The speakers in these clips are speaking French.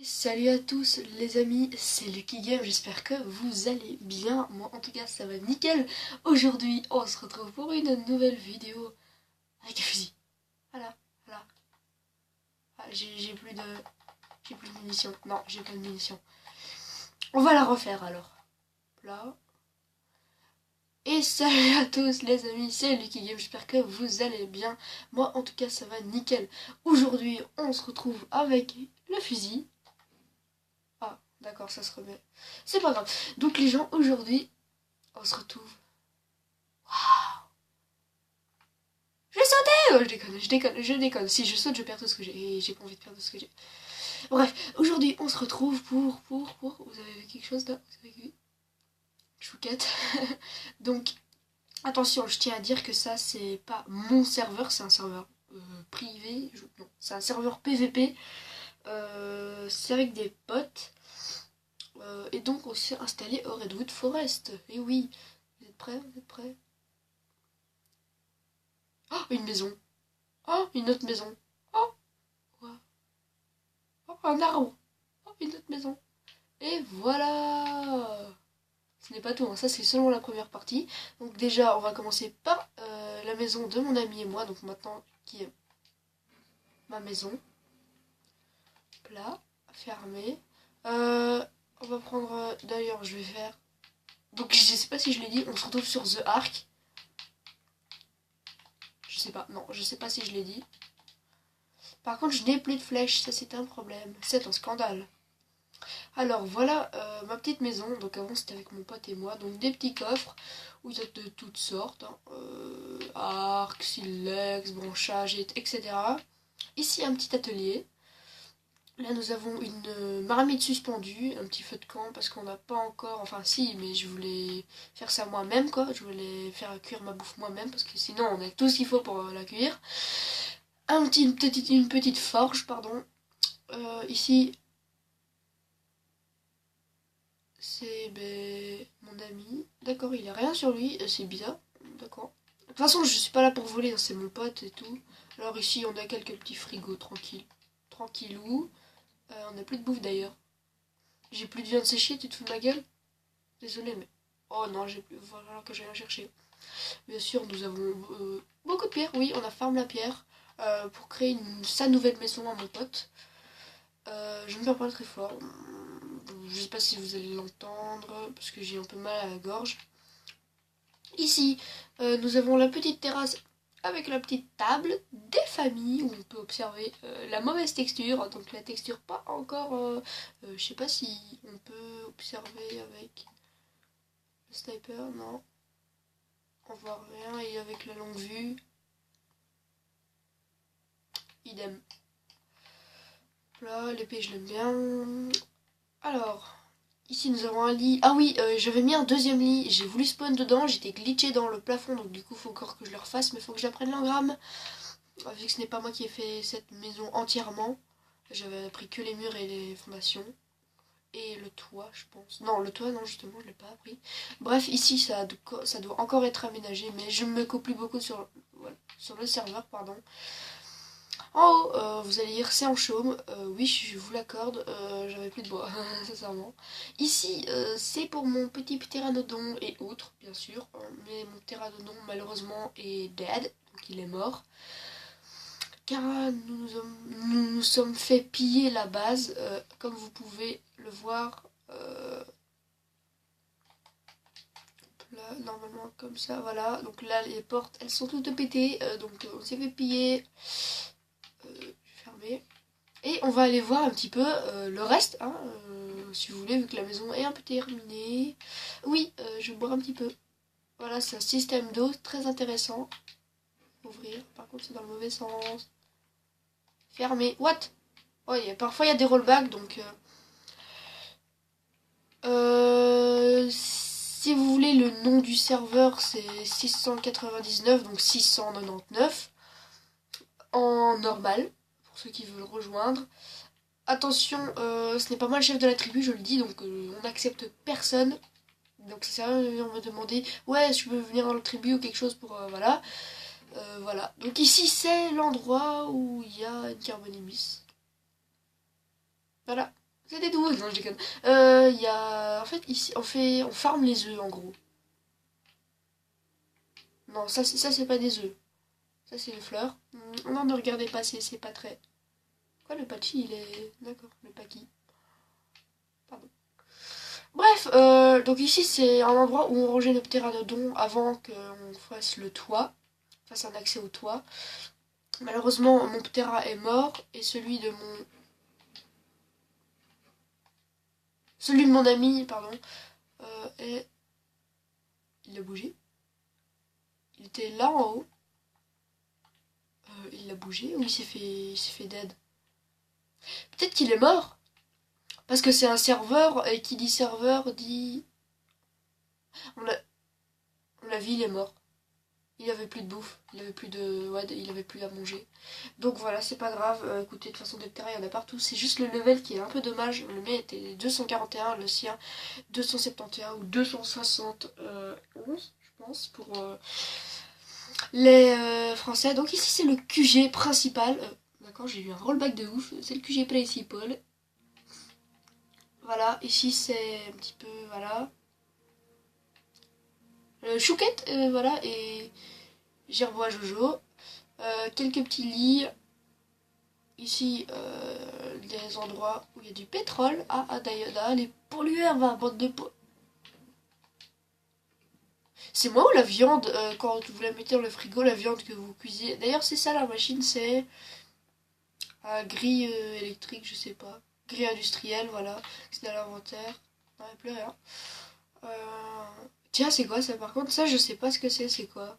Salut à tous les amis, c'est Lucky Game, j'espère que vous allez bien. Moi en tout cas ça va nickel. Aujourd'hui on se retrouve pour une nouvelle vidéo avec un fusil. Voilà, voilà. Ah, j'ai plus de munitions. Non, j'ai pas de munitions. On va la refaire alors. Là. Et salut à tous les amis, c'est Lucky Game, j'espère que vous allez bien. Moi en tout cas ça va nickel. Aujourd'hui on se retrouve avec le fusil. Ah, d'accord, ça se remet. C'est pas grave. Donc les gens, aujourd'hui, on se retrouve. Je vais sauter. Oh, je déconne. Si je saute, je perds tout ce que j'ai. Et j'ai pas envie de perdre tout ce que j'ai. Bref, aujourd'hui, on se retrouve pour... Vous avez vu quelque chose là? Vous avez vu? Chouquette. Donc, attention, je tiens à dire que ça, c'est pas mon serveur, c'est un serveur privé. Non, c'est un serveur PVP. C'est avec des potes. Et donc, on s'est installé au Redwood Forest. Et oui, vous êtes prêts? Vous êtes prêts? Oh, une maison. Oh, une autre maison. Oh, ouais. Oh, un arbre. Oh, une autre maison. Et voilà. Ce n'est pas tout, hein. Ça c'est seulement la première partie. Donc déjà, on va commencer par la maison de mon ami et moi. Donc maintenant, qui est ma maison. Là, fermé. On va prendre... D'ailleurs, je vais faire... Donc je sais pas si je l'ai dit, on se retrouve sur The Ark. Je sais pas, non, je sais pas si je l'ai dit. Par contre, je n'ai plus de flèches, ça c'est un problème. C'est un scandale. Alors voilà ma petite maison. Donc avant c'était avec mon pote et moi. Donc des petits coffres où il y a de toutes sortes. Hein. Arc, silex, branchage, etc. Ici un petit atelier. Là nous avons une marmite suspendue, un petit feu de camp parce qu'on n'a pas encore... Enfin si, mais je voulais faire ça moi-même quoi. Je voulais faire cuire ma bouffe moi-même parce que sinon on a tout ce qu'il faut pour la cuire. Une petite forge, pardon. Ici c'est mon ami. D'accord, il a rien sur lui, c'est bizarre. D'accord. De toute façon, je suis pas là pour voler, hein, c'est mon pote et tout. Alors ici, on a quelques petits frigos tranquilles. Tranquillou. On a plus de bouffe d'ailleurs. J'ai plus de viande séchée, tu te fous de ma gueule? Désolé, mais... Oh non, j'ai plus... Va falloir que j'aille la chercher. Bien sûr, nous avons beaucoup de pierres. Oui, on a farm la pierre pour créer sa nouvelle maison à mon pote. Je ne parle pas très fort. Je sais pas si vous allez l'entendre parce que j'ai un peu mal à la gorge. Ici, nous avons la petite terrasse avec la petite table des familles où on peut observer la mauvaise texture. Donc la texture pas encore... je sais pas si on peut observer avec le sniper, non. On voit rien et avec la longue vue, idem. Là, l'épée je l'aime bien. Alors... Ici nous avons un lit. Ah oui, j'avais mis un deuxième lit. J'ai voulu spawn dedans. J'étais glitché dans le plafond. Donc du coup, il faut encore que je le refasse. Mais il faut que j'apprenne l'engramme. Vu que ce n'est pas moi qui ai fait cette maison entièrement. J'avais appris que les murs et les fondations. Et le toit, je pense. Non, le toit, non, justement, je ne l'ai pas appris. Bref, ici, ça doit encore être aménagé. Mais je me coupe plus beaucoup voilà, sur le serveur, pardon. En haut, vous allez dire c'est en chaume. Oui, je vous l'accorde. J'avais plus de bois, sincèrement. Ici, c'est pour mon petit ptéranodon et autres, bien sûr. Mais mon ptéranodon, malheureusement, est dead. Donc il est mort. Car nous sommes fait piller la base. Comme vous pouvez le voir. Là, normalement, comme ça, voilà. Donc là, les portes, elles sont toutes pétées. Donc on s'est fait piller. Je vais fermer. Et on va aller voir un petit peu le reste, hein, si vous voulez, vu que la maison est un peu terminée. Oui, je vais boire un petit peu. Voilà, c'est un système d'eau très intéressant. Ouvrir, par contre c'est dans le mauvais sens. Fermer, what? Oh, parfois il y a des rollbacks, donc... si vous voulez, le nom du serveur, c'est 699, donc 699. En normal, pour ceux qui veulent rejoindre. Attention, ce n'est pas moi le chef de la tribu, je le dis, donc on n'accepte personne. Donc ça sert à rien de venir me demander ouais, je peux venir dans la tribu ou quelque chose pour... voilà. Voilà. Donc ici, c'est l'endroit où il y a une carbonibus. Voilà. C'était tout. Non, je déconne. Il y a... En fait, ici, on farme les œufs, en gros. Non, ça c'est pas des œufs. Ça, c'est les fleurs. Non, ne regardez pas, c'est pas très... Quoi, le patchy, il est... D'accord, le paki. Pardon. Bref, donc ici, c'est un endroit où on rangeait nos ptéranodons avant qu'on fasse le toit. Fasse un accès au toit. Malheureusement, mon ptéra est mort et celui de mon ami, pardon, est... Il a bougé. Il était là en haut. Il a bougé ou il s'est fait dead. Peut-être qu'il est mort. Parce que c'est un serveur, et qui dit serveur dit... On l'a vu, il est mort. Il avait plus de bouffe, il avait plus de... Ouais, il avait plus à manger. Donc voilà, c'est pas grave. Écoutez, de toute façon, des terrains, il y en a partout. C'est juste le level qui est un peu dommage. Le mien était 241, le sien 271 ou 271, je pense, pour les Français. Donc ici, c'est le QG principal. D'accord, j'ai eu un rollback de ouf. C'est le QG principal. Voilà, ici, c'est un petit peu... Voilà. Chouquette, voilà, et Gerbois Jojo. Quelques petits lits. Ici, des endroits où il y a du pétrole. Ah, Adayada, les pollueurs, va, bande de C'est moi ou la viande, quand vous la mettez dans le frigo, la viande que vous cuisez. D'ailleurs, c'est ça la machine, c'est grille électrique, je sais pas. Grille industrielle, voilà. C'est dans l'inventaire. Non, il n'y a plus rien. Tiens, c'est quoi ça par contre? Ça, je sais pas ce que c'est quoi?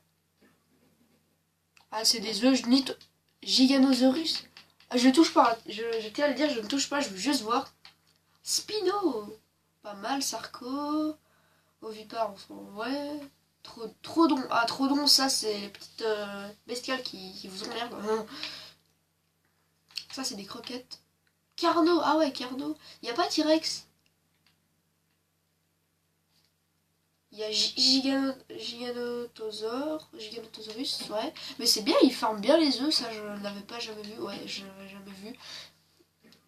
Ah, c'est des œufs Giganosaurus. Ah, je touche pas. Je tiens à le dire, je ne touche pas, je veux juste voir. Spino. Pas mal, Sarko. Ovipar, enfin, ouais. Trodon. Ah, Trodon, ça, c'est les petites bestioles qui vous emmerdent. Ça, c'est des croquettes. Carno. Ah ouais, Carno. Y a pas T-Rex. Il y a Giganotosaurus, ouais. Mais c'est bien, ils farment bien les œufs, ça je l'avais pas jamais vu. Ouais, je l'avais jamais vu.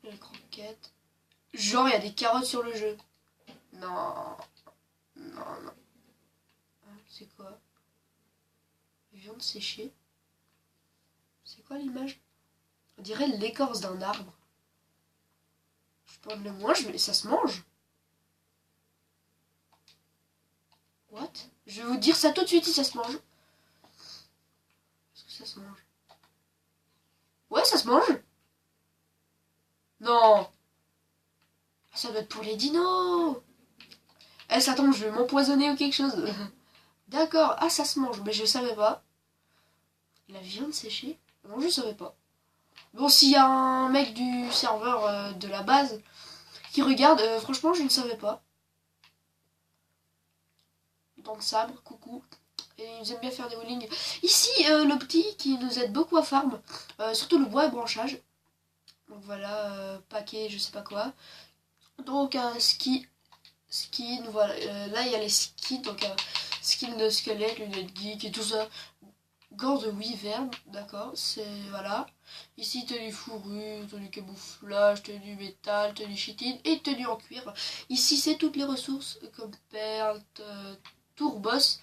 Les croquettes. Genre, il y a des carottes sur le jeu. Non, non, non. C'est quoi? Viande séchée. C'est quoi l'image? On dirait l'écorce d'un arbre. Je peux le mange, mais ça se mange. What? Je vais vous dire ça tout de suite si ça se mange. Est-ce que ça se mange? Ouais, ça se mange. Non. Ça doit être pour les dinos. Eh, ça tombe, je vais m'empoisonner ou quelque chose. D'accord, ah, ça se mange, mais je savais pas. La viande séchée? Non, je savais pas. Bon, s'il y a un mec du serveur de la base qui regarde, franchement, je ne savais pas. Dans le sabre, coucou. Et ils aiment bien faire des wheelings. Ici, le petit qui nous aide beaucoup à farm. Surtout le bois et branchage. Donc voilà, paquet, je sais pas quoi. Donc un skin, voilà. Là, il y a les skins, donc skin de squelette, lunettes geek et tout ça. Gants de wyvern, d'accord, c'est, voilà. Ici, tenue fourrure, tenue camouflage, tenue métal, tenue chitine et tenue en cuir. Ici, c'est toutes les ressources, comme perles, tourbos.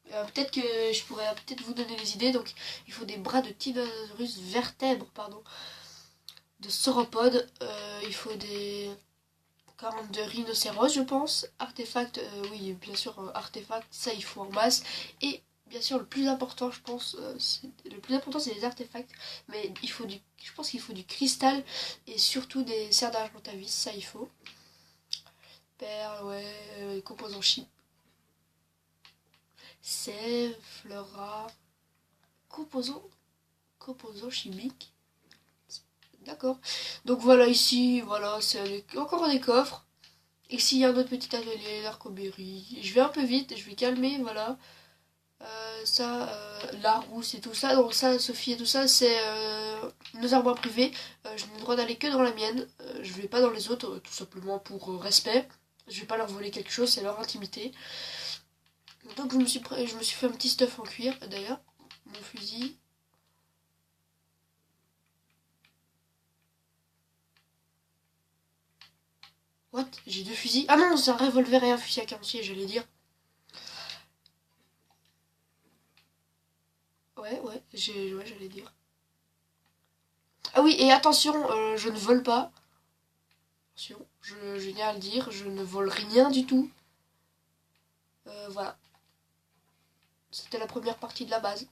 Peut-être que je pourrais peut-être vous donner des idées. Donc, il faut des bras de Tyrannosaurus vertèbres, pardon, de sauropodes. Il faut des cornes de rhinocéros, je pense. Artefacts, oui, bien sûr, artefacts, ça, il faut en masse. Et bien sûr, le plus important, je pense, c'est les artefacts. Mais je pense qu'il faut du cristal et surtout des serres d'argentavis, ça, il faut. Perles, ouais, composants chimiques. Sève, flora, composants chimiques. D'accord. Donc voilà, ici, voilà, c'est encore des coffres. Ici, il y a un autre petit atelier, l'arcoberry. Je vais un peu vite, je vais calmer, voilà. Ça, la rousse et tout ça. Donc ça, Sophie et tout ça, c'est nos arbres privés. Je n'ai le droit d'aller que dans la mienne. Je vais pas dans les autres, tout simplement pour respect. Je vais pas leur voler quelque chose, c'est leur intimité. Donc je me suis fait un petit stuff en cuir, d'ailleurs. Mon fusil. What? J'ai 2 fusils. Ah non, c'est un revolver et un fusil à camoncier, j'allais dire. Ouais, j'allais dire. Ah oui, et attention, je ne vole pas. Attention, je viens à le dire, je ne vole rien du tout. Voilà. C'était la première partie de la base.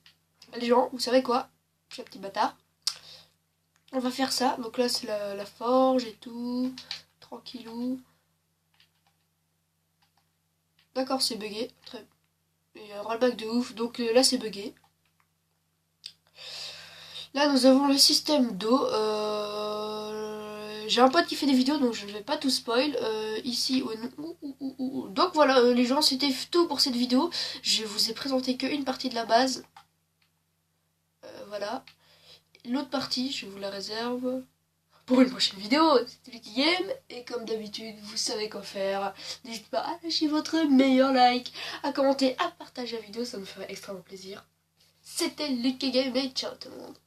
Les gens, vous savez quoi? Je suis un petit bâtard. On va faire ça. Donc là, c'est la forge et tout. Tranquillou. D'accord, c'est bugué. Très... Et un rollback de ouf. Donc là, c'est bugué. Là, nous avons le système d'eau. J'ai un pote qui fait des vidéos, donc je ne vais pas tout spoil. Ici, donc voilà, les gens, c'était tout pour cette vidéo. Je vous ai présenté qu'une partie de la base. Voilà. L'autre partie, je vous la réserve pour une prochaine vidéo. C'était Lucky Game. Et comme d'habitude, vous savez quoi faire. N'hésitez pas à lâcher votre meilleur like, à commenter, à partager la vidéo, ça me ferait extrêmement plaisir. C'était Lucky Game et ciao tout le monde.